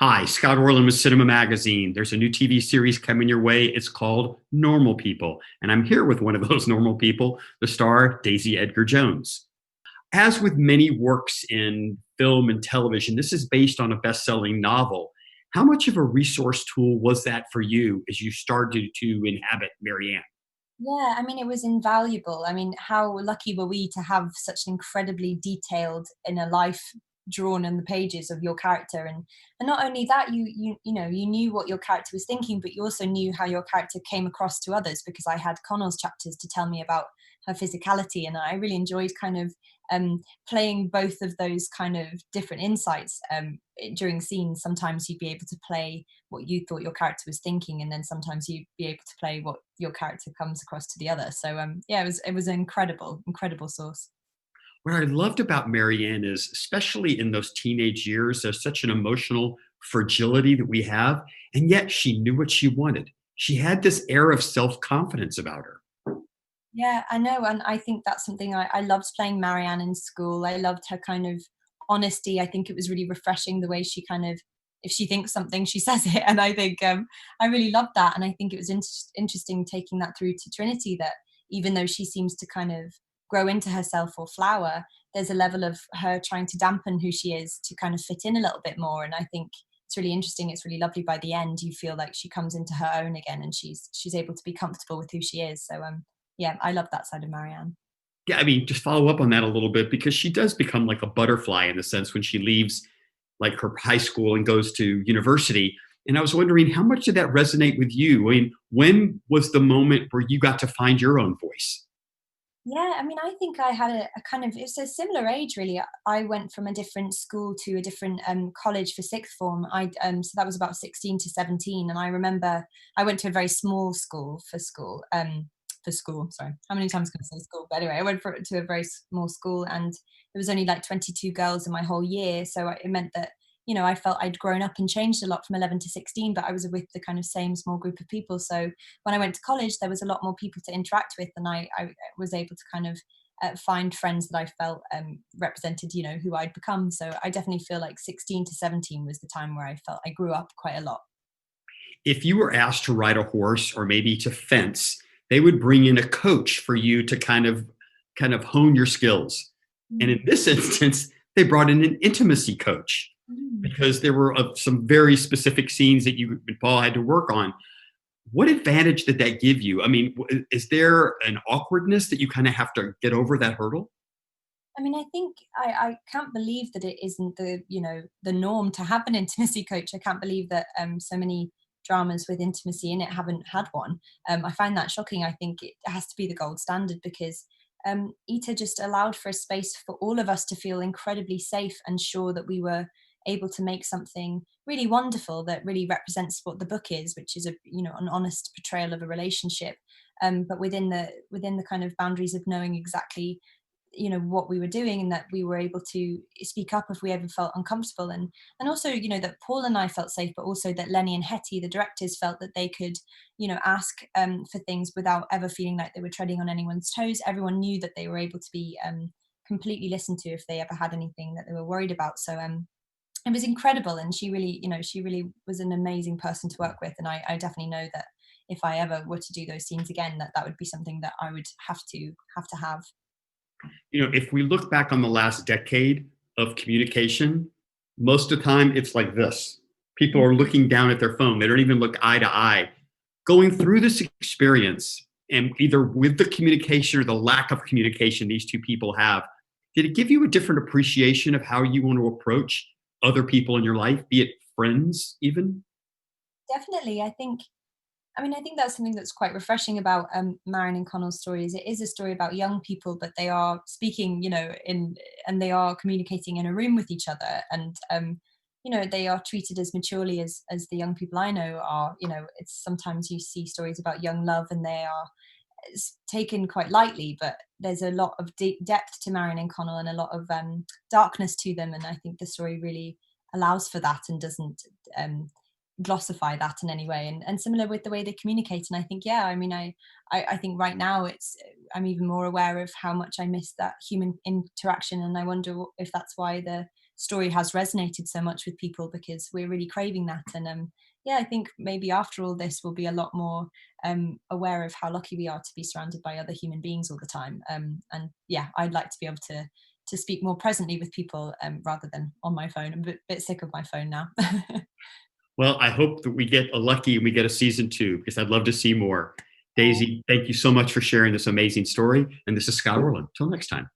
Hi, Scott Orlin with Cinema-Magazin. There's a new TV series coming your way. It's called Normal People. And I'm here with one of those normal people, the star Daisy Edgar Jones. As with many works in film and television, this is based on a best-selling novel. How much of a resource tool was that for you as you started to inhabit Marianne? Yeah, I mean, it was invaluable. I mean, how lucky were we to have such an incredibly detailed inner life drawn in the pages of your character, and not only that, you knew what your character was thinking, but you also knew how your character came across to others because I had Connell's chapters to tell me about her physicality, and I really enjoyed kind of playing both of those kind of different insights during scenes. Sometimes you'd be able to play what you thought your character was thinking, and then sometimes you'd be able to play what your character comes across to the other. So yeah, it was an incredible source. What I loved about Marianne is, especially in those teenage years, there's such an emotional fragility that we have, and yet she knew what she wanted. She had this air of self confidence about her. Yeah, I know, and I think that's something I loved playing Marianne in school. I loved her kind of honesty. I think it was really refreshing the way she kind of, if she thinks something, she says it, and I think I really loved that. And I think it was interesting taking that through to Trinity. That even though she seems to kind of grow into herself or flower, there's a level of her trying to dampen who she is to kind of fit in a little bit more. And I think it's really interesting. It's really lovely. By the end, you feel like she comes into her own again, and she's able to be comfortable with who she is. So yeah, I love that side of Marianne. Yeah, I mean, just follow up on that a little bit because she does become like a butterfly in the sense when she leaves like her high school and goes to university. And I was wondering how much did that resonate with you? I mean, when was the moment where you got to find your own voice? Yeah, I mean, I think I had a kind of, it's a similar age really. I went from a different school to a different college for sixth form. So that was about 16 to 17, and I remember I went to a very small school for school. Sorry, how many times can I say school? But anyway, I went to a very small school, and there was only like 22 girls in my whole year. So it meant that I felt I'd grown up and changed a lot from 11 to 16, but I was with the kind of same small group of people. So when I went to college, there was a lot more people to interact with, and I was able to kind of find friends that I felt represented, who I'd become. So I definitely feel like 16 to 17 was the time where I felt I grew up quite a lot. If you were asked to ride a horse or maybe to fence, they would bring in a coach for you to kind of hone your skills. And in Mm. this instance, they brought in an intimacy coach Mm. because there were some very specific scenes that you and Paul had to work on. What advantage did that give you? I mean, is there an awkwardness that you kind of have to get over that hurdle? I mean, I think I can't believe that it isn't the norm to have an intimacy coach. I can't believe that so many dramas with intimacy in it haven't had one. I find that shocking. I think it has to be the gold standard because Ita just allowed for a space for all of us to feel incredibly safe and sure that we were able to make something really wonderful that really represents what the book is, which is an honest portrayal of a relationship, but within the kind of boundaries of knowing exactly what we were doing, and that we were able to speak up if we ever felt uncomfortable, and also that Paul and I felt safe, but also that Lenny and Hetty, the directors, felt that they could ask for things without ever feeling like they were treading on anyone's toes. Everyone knew that they were able to be completely listened to if they ever had anything that they were worried about. So it was incredible, and she really was an amazing person to work with, and I definitely know that if I ever were to do those scenes again, that would be something that I would have to have. If we look back on the last decade of communication, most of the time it's like this. People are looking down at their phone. They don't even look eye to eye. Going through this experience, and either with the communication or the lack of communication these two people have, did it give you a different appreciation of how you want to approach other people in your life, be it friends even? Definitely, I think that's something that's quite refreshing about Marion and Connell's stories. It is a story about young people, but they are speaking, and they are communicating in a room with each other, and they are treated as maturely as the young people I know are. It's sometimes you see stories about young love, and they are taken quite lightly, but there's a lot of deep depth to Marion and Connell, and a lot of darkness to them, and I think the story really allows for that and doesn't glossify that in any way, and similar with the way they communicate. And I think, yeah, I mean, I think right now I'm even more aware of how much I miss that human interaction, and I wonder if that's why the story has resonated so much with people, because we're really craving that. And yeah, I think maybe after all this, we'll be a lot more aware of how lucky we are to be surrounded by other human beings all the time. And yeah, I'd like to be able to speak more presently with people rather than on my phone. I'm a bit sick of my phone now. Well, I hope that we get lucky and we get a season 2, because I'd love to see more. Daisy, thank you so much for sharing this amazing story. And this is Scott Orlin. Till next time.